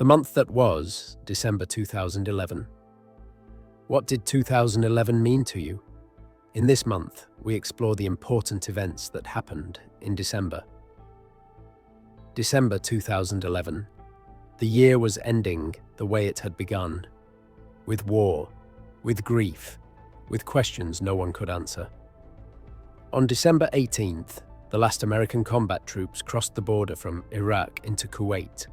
month that was December 2011. What did 2011 mean to you? In this month, we explore the important events that happened in December. December 2011. The year was ending the way it had begun, with war, with grief, with questions no one could answer. On December 18th, the last American combat troops crossed the border from Iraq into Kuwait.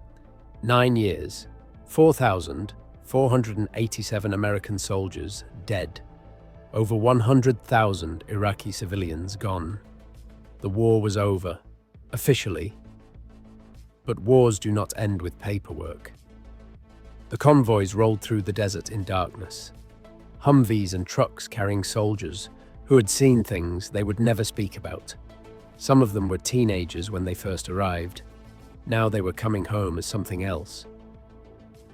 9 years, 4,487 American soldiers dead, over 100,000 Iraqi civilians gone. The war was over, officially. But wars do not end with paperwork. The convoys rolled through the desert in darkness. Humvees and trucks carrying soldiers who had seen things they would never speak about. Some of them were teenagers when they first arrived. Now they were coming home as something else.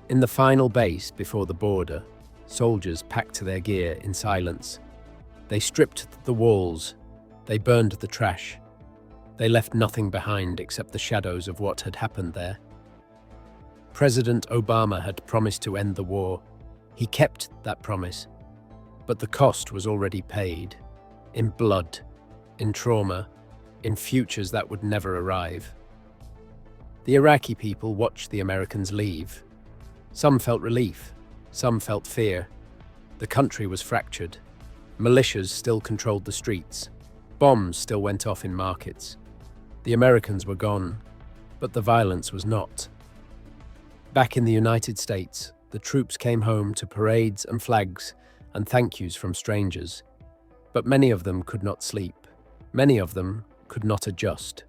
In the final base before the border, soldiers packed their gear in silence. They stripped the walls. They burned the trash. They left nothing behind except the shadows of what had happened there. President Obama had promised to end the war. He kept that promise. But the cost was already paid. In blood, in trauma, in futures that would never arrive. The Iraqi people watched the Americans leave. Some felt relief, some felt fear. The country was fractured. Militias still controlled the streets. Bombs still went off in markets. The Americans were gone, but the violence was not. Back in the United States, the troops came home to parades and flags and thank yous from strangers. But many of them could not sleep. Many of them could not adjust.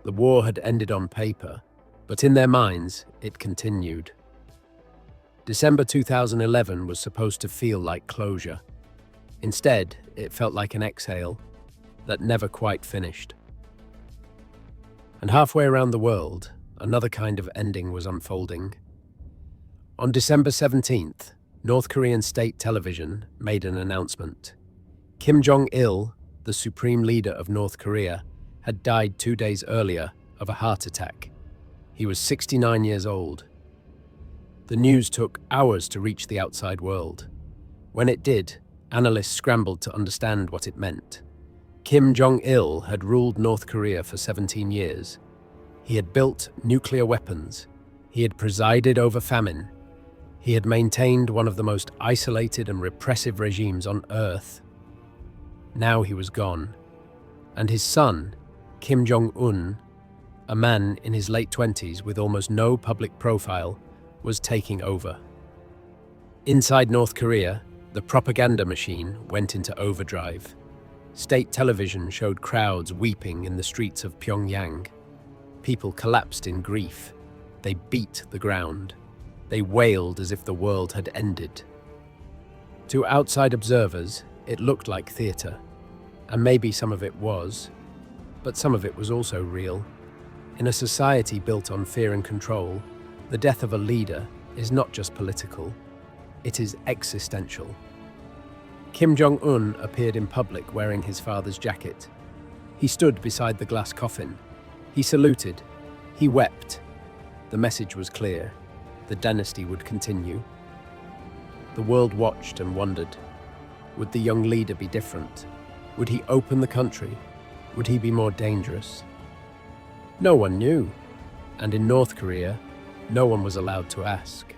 The war had ended on paper, but in their minds, it continued. December 2011 was supposed to feel like closure. Instead, it felt like an exhale that never quite finished. And halfway around the world, another kind of ending was unfolding. On December 17th, North Korean state television made an announcement. Kim Jong-il, the supreme leader of North Korea, had died 2 days earlier of a heart attack. He was 69 years old. The news took hours to reach the outside world. When it did, analysts scrambled to understand what it meant. Kim Jong-il had ruled North Korea for 17 years. He had built nuclear weapons. He had presided over famine. He had maintained one of the most isolated and repressive regimes on Earth. Now he was gone. And his son, Kim Jong-un, a man in his late 20s with almost no public profile, was taking over. Inside North Korea, the propaganda machine went into overdrive. State television showed crowds weeping in the streets of Pyongyang. People collapsed in grief. They beat the ground. They wailed as if the world had ended. To outside observers, it looked like theater. And maybe some of it was, but some of it was also real. In a society built on fear and control, the death of a leader is not just political, it is existential. Kim Jong-un appeared in public wearing his father's jacket. He stood beside the glass coffin. He saluted. He wept. The message was clear. The dynasty would continue. The world watched and wondered. Would the young leader be different? Would he open the country? Would he be more dangerous? No one knew. And in North Korea, no one was allowed to ask.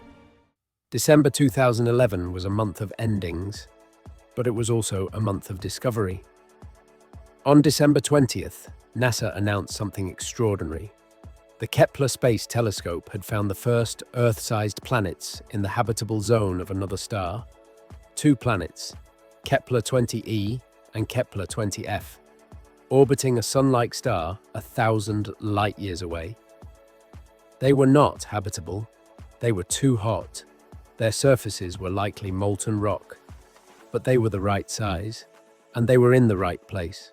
December 2011 was a month of endings, but it was also a month of discovery. On December 20th, NASA announced something extraordinary. The Kepler space telescope had found the first Earth-sized planets in the habitable zone of another star. 2 planets, Kepler 20e and Kepler 20f, orbiting a sun-like star 1,000 light-years away. They were not habitable. They were too hot. Their surfaces were likely molten rock. But they were the right size, and they were in the right place.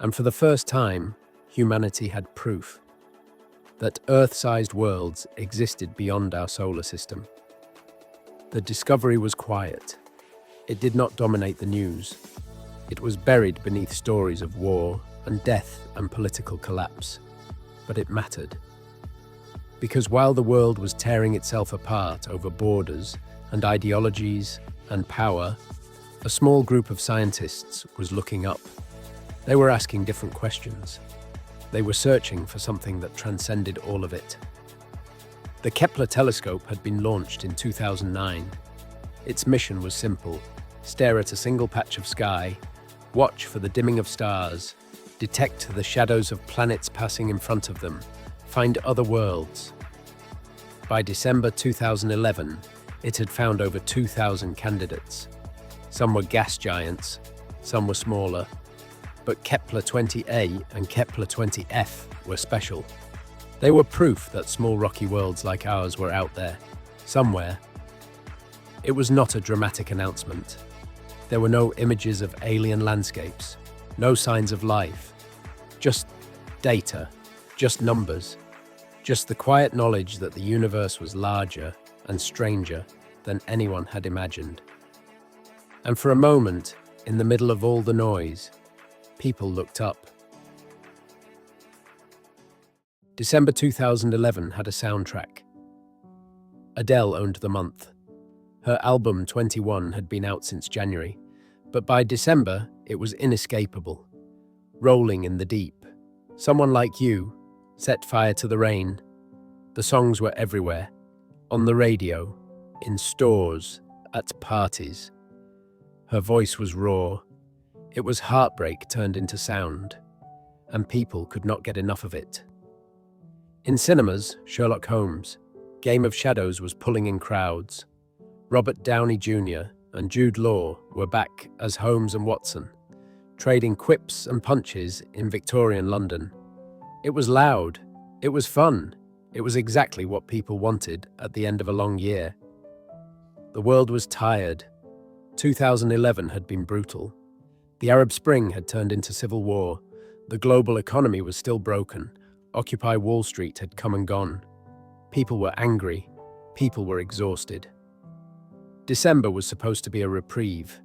And for the first time, humanity had proof that Earth-sized worlds existed beyond our solar system. The discovery was quiet. It did not dominate the news. It was buried beneath stories of war and death and political collapse. But it mattered. Because while the world was tearing itself apart over borders and ideologies and power, a small group of scientists was looking up. They were asking different questions. They were searching for something that transcended all of it. The Kepler telescope had been launched in 2009. Its mission was simple: stare at a single patch of sky, watch for the dimming of stars, detect the shadows of planets passing in front of them, find other worlds. By December 2011, it had found over 2,000 candidates. Some were gas giants, some were smaller, but Kepler 20a and Kepler 20f were special. They were proof that small rocky worlds like ours were out there, somewhere. It was not a dramatic announcement. There were no images of alien landscapes, no signs of life, just data, just numbers, just the quiet knowledge that the universe was larger and stranger than anyone had imagined. And for a moment, in the middle of all the noise, people looked up. December 2011 had a soundtrack. Adele owned the month. Her album 21 had been out since January, but by December it was inescapable. Rolling in the deep. Someone Like You, Set Fire to the Rain. The songs were everywhere. On the radio, in stores, at parties. Her voice was raw. It was heartbreak turned into sound, and people could not get enough of it. In cinemas, Sherlock Holmes, Game of Shadows was pulling in crowds. Robert Downey Jr. and Jude Law were back as Holmes and Watson, trading quips and punches in Victorian London. It was loud, it was fun, it was exactly what people wanted at the end of a long year. The world was tired. 2011 had been brutal. The Arab Spring had turned into civil war. The global economy was still broken. Occupy Wall Street had come and gone. People were angry. People were exhausted. December was supposed to be a reprieve.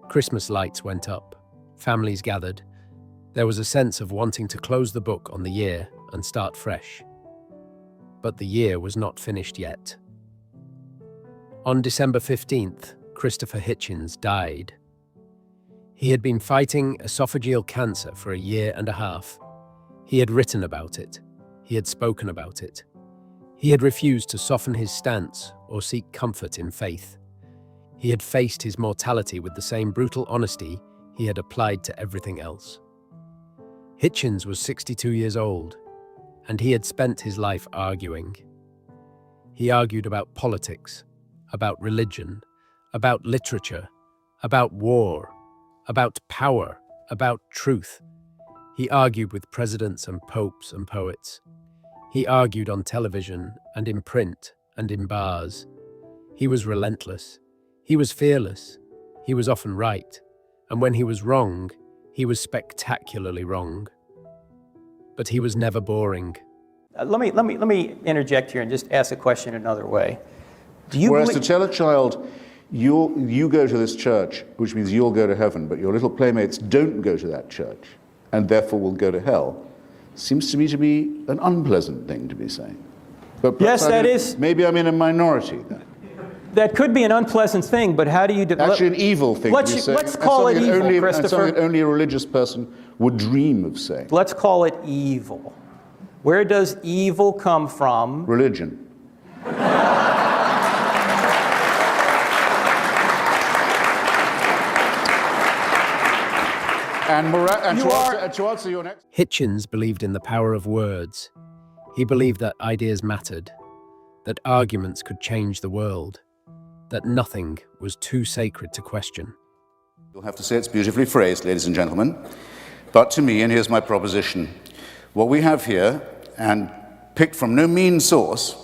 Christmas lights went up. Families gathered. There was a sense of wanting to close the book on the year and start fresh. But the year was not finished yet. On December 15th, Christopher Hitchens died. He had been fighting esophageal cancer for a year and a half. He had written about it. He had spoken about it. He had refused to soften his stance or seek comfort in faith. He had faced his mortality with the same brutal honesty he had applied to everything else. Hitchens was 62 years old, and he had spent his life arguing. He argued about politics, about religion, about literature, about war, about power, about truth. He argued with presidents and popes and poets. He argued on television and in print and in bars. He was relentless. He was fearless. He was often right. And when he was wrong, he was spectacularly wrong. But he was never boring. Let me interject here and just ask a question another way. Whereas to tell a child, you go to this church, which means you'll go to heaven, but your little playmates don't go to that church, and therefore will go to hell, seems to me to be an unpleasant thing to be saying. But yes, that is. Maybe I'm in a minority then. That could be an unpleasant thing, but how do you develop? Actually, an evil thing to be saying. Let's call it evil, Christopher. Something that only a religious person would dream of saying. Let's call it evil. Where does evil come from? Religion. To answer your next... Hitchens believed in the power of words. He believed that ideas mattered, that arguments could change the world, that nothing was too sacred to question. You'll have to say it's beautifully phrased, ladies and gentlemen. But to me, and here's my proposition, what we have here, and picked from no mean source,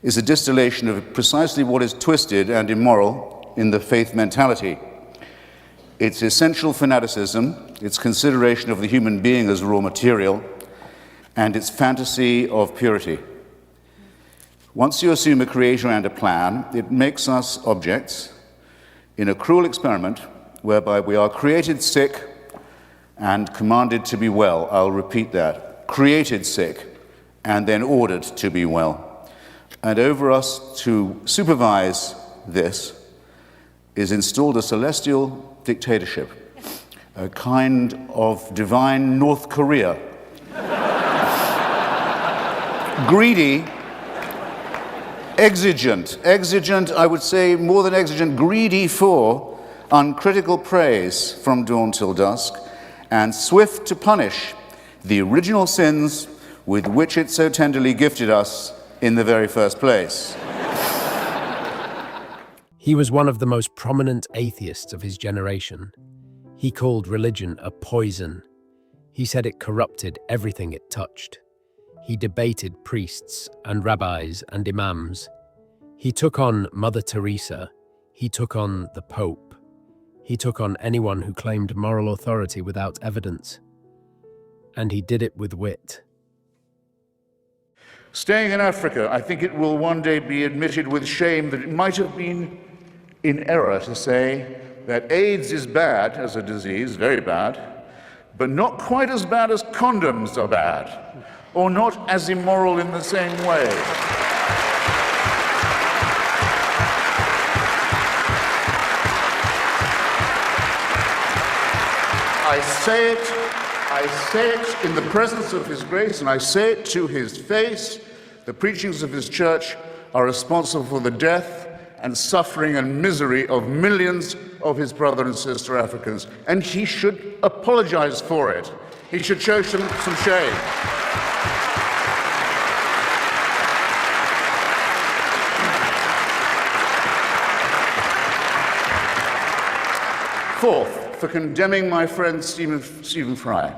is a distillation of precisely what is twisted and immoral in the faith mentality. Its essential fanaticism, its consideration of the human being as raw material, and its fantasy of purity. Once you assume a creator and a plan, it makes us objects in a cruel experiment whereby we are created sick and commanded to be well. I'll repeat that. Created sick and then ordered to be well. And over us to supervise this is installed a celestial dictatorship, a kind of divine North Korea. Greedy, exigent, I would say more than exigent, greedy for uncritical praise from dawn till dusk, and swift to punish the original sins with which it so tenderly gifted us in the very first place. He was one of the most prominent atheists of his generation. He called religion a poison. He said it corrupted everything it touched. He debated priests and rabbis and imams. He took on Mother Teresa. He took on the Pope. He took on anyone who claimed moral authority without evidence. And he did it with wit. Staying in Africa, I think it will one day be admitted with shame that it might have been in error to say that AIDS is bad as a disease, very bad, but not quite as bad as condoms are bad, or not as immoral in the same way. I say it in the presence of His grace, and I say it to His face. The preachings of His church are responsible for the death and suffering and misery of millions of His brother and sister Africans, and He should apologize for it. He should show some shame. Fourth, for condemning my friend Stephen Fry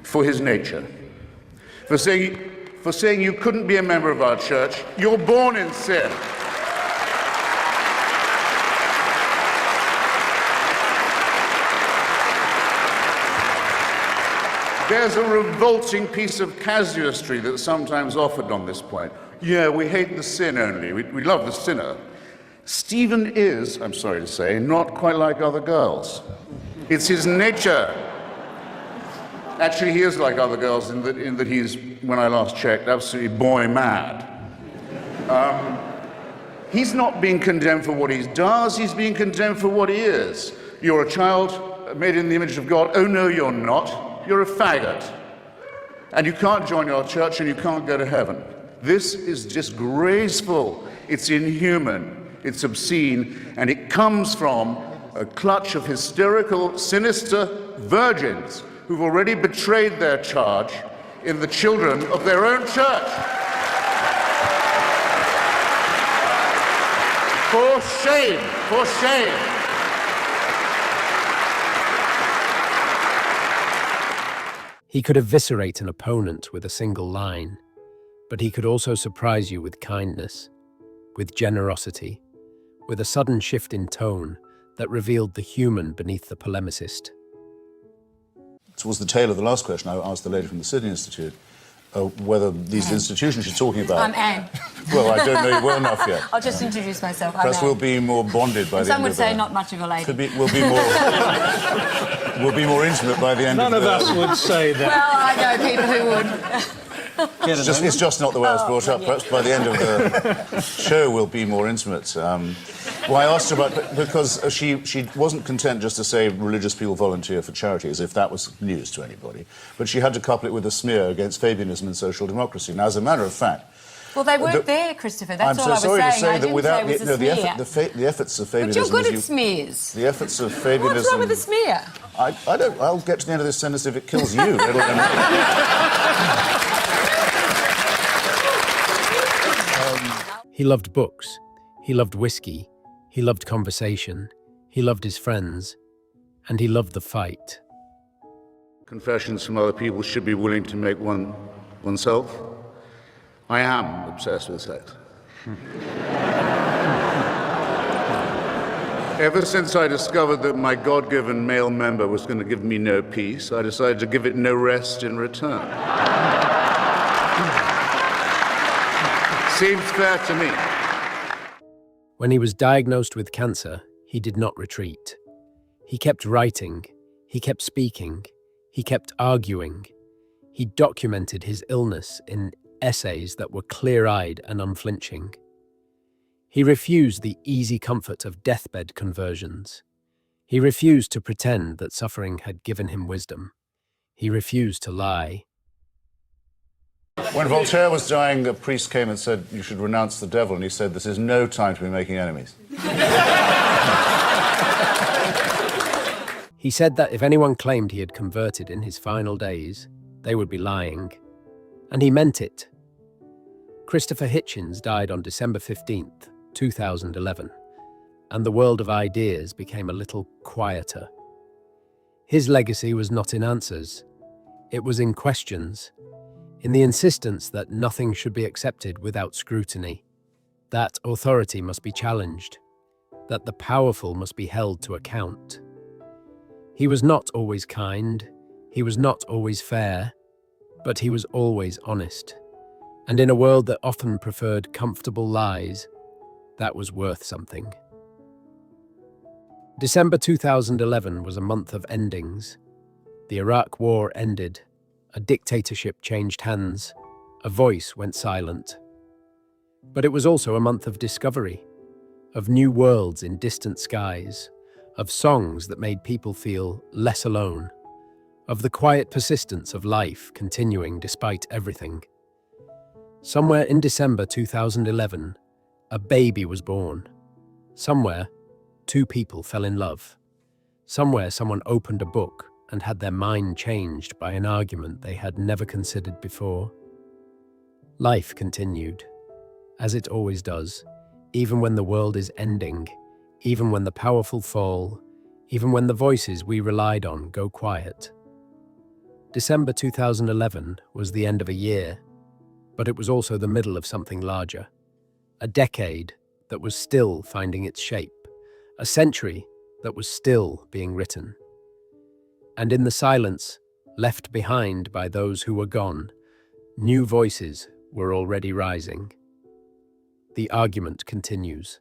for his nature, for saying you couldn't be a member of our church. You're born in sin. There's a revolting piece of casuistry that's sometimes offered on this point. Yeah, we hate the sin only. We love the sinner. Stephen is, I'm sorry to say, not quite like other girls. It's his nature. Actually, he is like other girls in that he's, when I last checked, absolutely boy mad. He's not being condemned for what he does, he's being condemned for what he is. You're a child made in the image of God. Oh no, you're not. You're a faggot. And you can't join our church and you can't go to heaven. This is disgraceful. It's inhuman. It's obscene. And it comes from a clutch of hysterical, sinister virgins who've already betrayed their charge in the children of their own church. For shame, for shame. He could eviscerate an opponent with a single line, but he could also surprise you with kindness, with generosity, with a sudden shift in tone that revealed the human beneath the polemicist. Towards the tail of the last question, I asked the lady from the Sydney Institute whether these institutions you're talking about... I'm Anne. Well, I don't know you well enough yet. I'll just introduce myself. Perhaps we'll be more bonded by the end of the... Some would say not much of a lady. We'll be more intimate by the end None of the... None of us would say that. Well, I know people who would. It's just not the way I was brought up. Perhaps by the end of the show we'll be more intimate. Well, I asked her about... Because she wasn't content just to say religious people volunteer for charity, as if that was news to anybody. But she had to couple it with a smear against Fabianism and social democracy. Now, as a matter of fact... Well, they weren't there, Christopher. That's all I was saying. I'm so sorry to say that without the efforts of Fabianism... But you're good at smears. The efforts of Fabianism... What's wrong with the smear? I don't... I'll get to the end of this sentence if it kills you. He loved books, he loved whiskey, he loved conversation, he loved his friends, and he loved the fight. Confessions from other people should be willing to make oneself. I am obsessed with sex. Ever since I discovered that my God-given male member was going to give me no peace, I decided to give it no rest in return. Seems fair to me. When he was diagnosed with cancer, he did not retreat. He kept writing, he kept speaking, he kept arguing. He documented his illness in essays that were clear-eyed and unflinching. He refused the easy comfort of deathbed conversions. He refused to pretend that suffering had given him wisdom. He refused to lie. When Voltaire was dying, a priest came and said, "You should renounce the devil," and he said, "This is no time to be making enemies." He said that if anyone claimed he had converted in his final days, they would be lying. And he meant it. Christopher Hitchens died on December 15th, 2011, and the world of ideas became a little quieter. His legacy was not in answers. It was in questions, in the insistence that nothing should be accepted without scrutiny, that authority must be challenged, that the powerful must be held to account. He was not always kind, he was not always fair, but he was always honest. And in a world that often preferred comfortable lies, that was worth something. December 2011 was a month of endings. The Iraq War ended, a dictatorship changed hands, a voice went silent. But it was also a month of discovery, of new worlds in distant skies, of songs that made people feel less alone, of the quiet persistence of life continuing despite everything. Somewhere in December 2011, a baby was born. Somewhere, two people fell in love. Somewhere, someone opened a book and had their mind changed by an argument they had never considered before. Life continued, as it always does, even when the world is ending, even when the powerful fall, even when the voices we relied on go quiet. December 2011 was the end of a year, but it was also the middle of something larger. A decade that was still finding its shape, a century that was still being written. And in the silence, left behind by those who were gone, new voices were already rising. The argument continues.